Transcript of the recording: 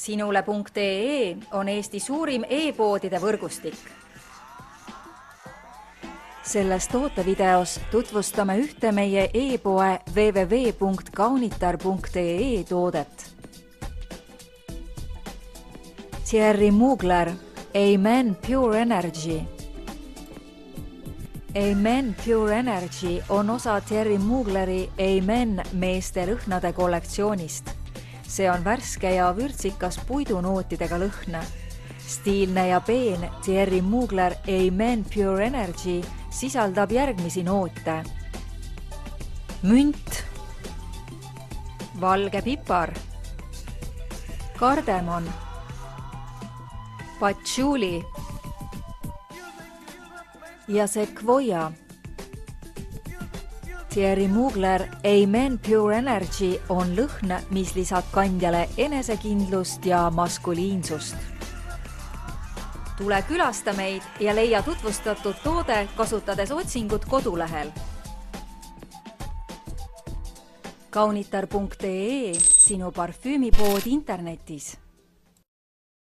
Sinule.ee on Eesti suurim e-poodide võrgustik. Selles tootevideos tutvustame ühte meie e-poe www.kaunitar.ee toodet. Thierry Mugler, Amen Pure Energy. Amen Pure Energy on osa Thierry Mugleri Amen meeste lõhnade kollektsioonist. See on värske ja vürtsikas puidunootidega lõhn. Stiilne ja peen Thierry Mugler Amen Pure Energy sisaldab järgmisi noote. Münt, valge pipar, kardemon, patchouli ja sekvoia. Thierry Mugler Amen Pure Energy on lõhn, mis lisab kandjale enesekindlust ja maskuliinsust. Tule külasta meid ja leia tutvustatud toode kasutades otsingut kodulehel. Kaunitar.ee, sinu parfüümipood internetis.